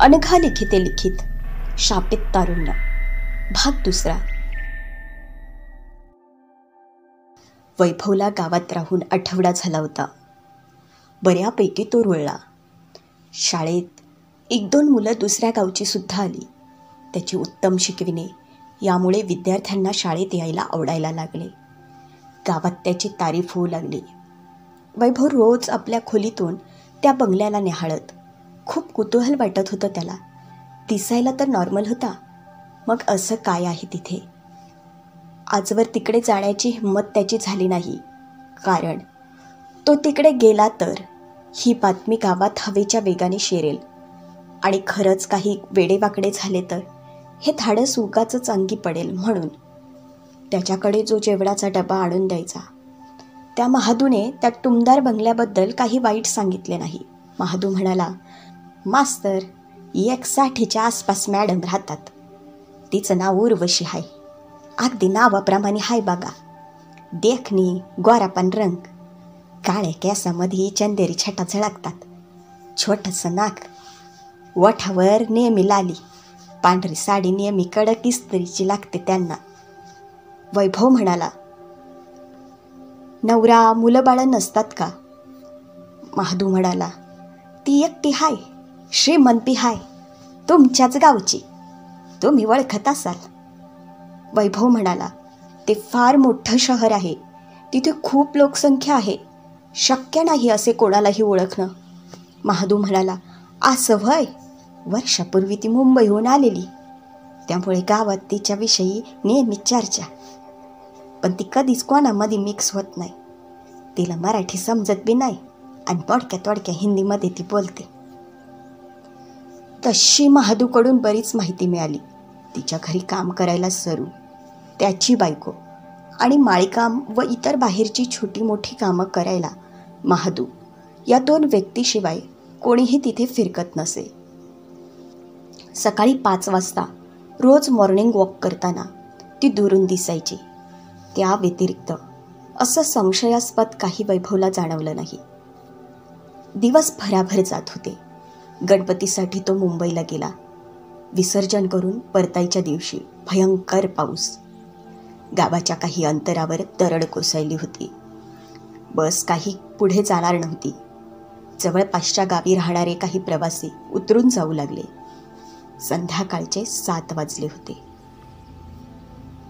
अनघा लिखिते लिखित शापित तारुण्य भाग दुसरा. वैभवला गावात राहून आठवडा झाला होता. बऱ्यापैकी तो रुळला. शाळेत 1-2 मुलं दुसऱ्या गावची सुद्धा आली. त्याची उत्तम शिकविणे यामुळे विद्यार्थ्यांना शाळेत यायला आवडायला लागले. गावात त्याची तारीफ होऊ लागली. वैभव रोज आपल्या खोलीतून त्या बंगल्याला निहाळत. खूप कुतूहल वाटत होतं त्याला. दिसायला तर नॉर्मल होता, मग असं काय आहे तिथे? आजवर तिकडे जाण्याची हिंमत त्याची झाली नाही, कारण तो तिकडे गेला तर ही बातमी गावात हवेच्या वेगाने शिरेल आणि खरंच काही वेडेवाकडे झाले तर हे धाडस उगाचच अंगी पडेल. म्हणून त्याच्याकडे जो जेवणाचा डबा आणून द्यायचा त्या महादूने त्या टुमदार बंगल्याबद्दल काही वाईट सांगितले नाही. महादू म्हणाला, मास्तर 160च्या आसपास मॅडम राहतात. तिचं नाव उर्वशी आहे. अगदी नावाप्रमाणे हाय बघा. देखणी, गोरापान रंग, काळ्या केसामध्ये चंदेरी छटा झळकतात, छोटंसं नाक, ओठावर नेहमी लाली, पांढरी साडी नेहमी कडक इस्त्रीची लागते त्यांना. वैभव म्हणाला, नवरा मुलं बाळं नसतात का? महादू म्हणाला, ती एकटी हाय, श्रीमंती हाय, तुमच्याच गावची, तुम्ही ओळखत असाल. वैभव म्हणाला, ते फार मोठं शहर आहे, तिथे खूप लोकसंख्या आहे, शक्य नाही असे कोणालाही ओळखणं. महादू म्हणाला, असं व्हय, वर्षापूर्वी ती मुंबईहून आलेली, त्यामुळे गावात तिच्याविषयी नेहमी चर्चा, पण ती कधीच कोणामध्ये मिक्स होत नाही. तिला मराठी समजत बी नाही आणि तोडक्या हिंदीमध्ये ती बोलते. तशी महादूकडून बरीच माहिती मिळाली. तिच्या घरी काम करायला सरू, त्याची बायको आणि माळीकाम व इतर बाहेरची छोटी मोठी कामं करायला महादू या 2 व्यक्तीशिवाय कोणीही तिथे फिरकत नसे. सकाळी 5 वाजता रोज मॉर्निंग वॉक करताना ती दुरून दिसायची. त्या व्यतिरिक्त असं संशयास्पद काही वैभवला जाणवलं नाही. दिवस भराभर जात होते. गणपतीसाठी तो मुंबईला गेला. विसर्जन करून परतायच्या दिवशी भयंकर पाऊस. गावाच्या काही अंतरावर दरड कोसळली होती. बस काही पुढे जाणार नव्हती. जवळपासच्या गावी राहणारे काही प्रवासी उतरून जाऊ लागले. संध्याकाळचे 7 वाजले होते.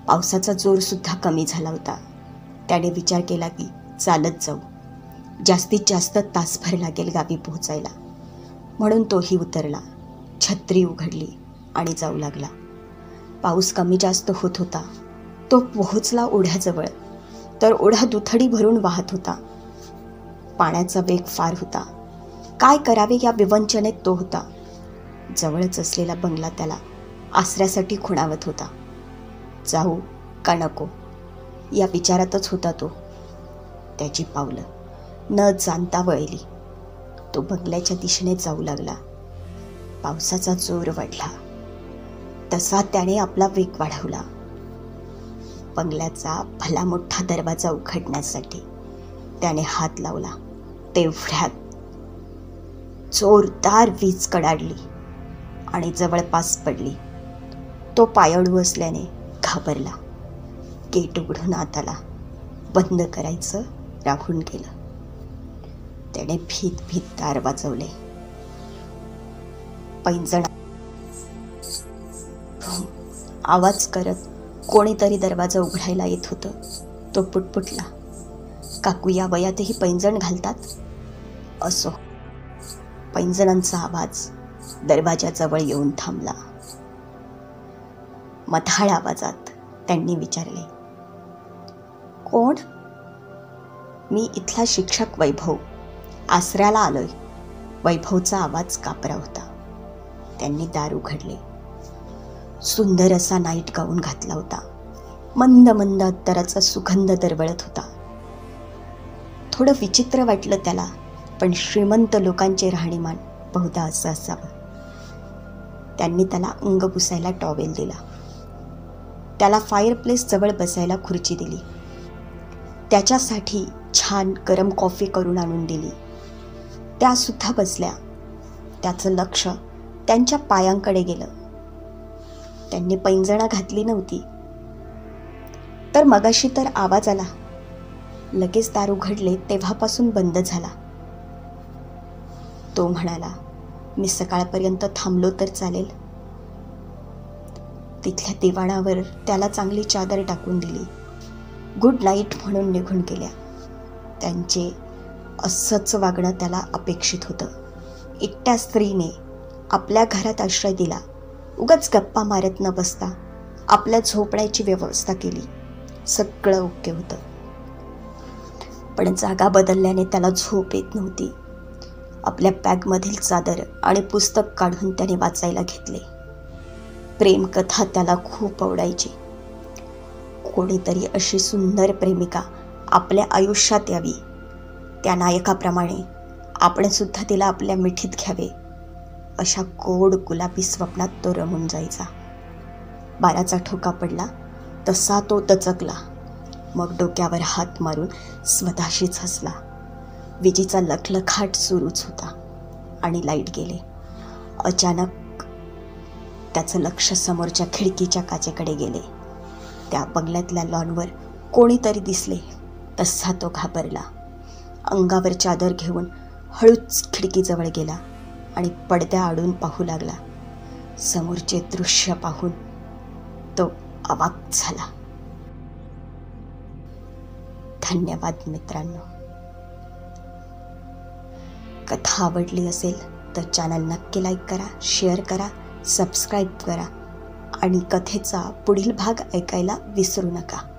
पावसाचा जोरसुद्धा कमी झाला होता. त्याने विचार केला की चालत जाऊ, जास्तीत जास्त तासभर लागेल गावी पोहोचायला. म्हणून तोही उतरला, छत्री उघडली आणि जाऊ लागला. पाऊस कमी जास्त होत होता. तो पोहोचला ओढ्याजवळ तर ओढा दुथडी भरून वाहत होता. पाण्याचा वेग फार होता. काय करावे या विवंचनेत तो होता. जवळच असलेला बंगला त्याला आसऱ्यासाठी खुणावत होता. जाऊ का नको या विचारातच होता तो. त्याची पावलं न जाणता वळली. तो बंगल्याच्या दिशेने जाऊ लागला. पावसाचा जोर वाढला तसा त्याने आपला वेग वाढवला. बंगल्याचा भला मोठा दरवाजा उघडण्यासाठी त्याने हात लावला. तेवढ्यात जोरदार वीज कडाडली आणि जवळपास पडली. तो पायळू असल्याने घाबरला. गेट उघडून आत आला. बंद करायचं राहून गेलं. त्याने भीत दार वाजवले. पैंजण आवाज करत कोणीतरी दरवाजा उघडायला येत होतं. तो पुटपुटला, काकू या वयातही पैंजण घालतात? असो. पैंजणांचा आवाज दरवाजाजवळ येऊन थांबला. मधाळ आवाजात त्यांनी विचारले, कोण? मी इथला शिक्षक वैभव, आसऱ्याला आलोय. वैभवचा आवाज कापरा होता. त्यांनी दार उघडले. सुंदर असा नाईट गाऊन घातला होता. मंद मंद अत्तराचा सुगंध दरवळत होता. थोडं विचित्र वाटलं त्याला, पण श्रीमंत लोकांचे राहणीमान बहुधा असं असावं. त्यांनी त्याला अंग पुसायला टॉवेल दिला. त्याला फायरप्लेस जवळ बसायला खुर्ची दिली. त्याच्यासाठी छान गरम कॉफी करून आणून दिली. त्यासुद्धा बसल्या. त्याचं लक्ष त्यांच्या पायांकडे गेलं. त्यांनी पैंजणा घातली नव्हती. तर मगाशी तर आवाज आला. लगेच दार उघडले तेव्हापासून बंद झाला. तो म्हणाला, मी सकाळपर्यंत थांबलो तर चालेल. तिथल्या दिवाणावर त्याला चांगली चादर टाकून दिली. गुड नाईट म्हणून निघून गेल्या. त्यांचे असंच वागणं त्याला अपेक्षित होतं. एकट्या स्त्रीने आपल्या घरात आश्रय दिला. उगाच गप्पा मारत न बसता आपल्या झोपण्याची व्यवस्था केली. सगळं ओके होतं. पण जागा बदलल्याने त्याला झोप येत नव्हती. आपल्या बॅगमधील चादर आणि पुस्तक काढून त्याने वाचायला घेतले. प्रेमकथा त्याला खूप आवडायची. कोणीतरी अशी सुंदर प्रेमिका आपल्या आयुष्यात यावी. त्या नायकाप्रमाणे आपण सुद्धा तिला आपल्या मिठीत घ्यावे, अशा गोड गुलाबी स्वप्नात तो रमून जायचा. बाराचा ठोका पडला तसा तो दचकला. मग डोक्यावर हात मारून स्वतःशीच हसला. विजेचा लखलखाट सुरूच होता आणि लाईट गेले. अचानक त्याचं लक्ष समोरच्या खिडकीच्या काचेकडे गेले. त्या बंगल्यातल्या लॉनवर कोणीतरी दिसले तसा तो घाबरला. अंगावर चादर घेऊन हळूच खिडकीजवळ गेला आणि पडद्याआडून पाहू लागला. समोरचे दृश्य पाहून तो अवाक झाला. धन्यवाद मित्रांनो. कथा आवडली असेल तर चॅनल नक्की लाईक करा, शेअर करा, सबस्क्राईब करा आणि कथेचा पुढील भाग ऐकायला विसरू नका.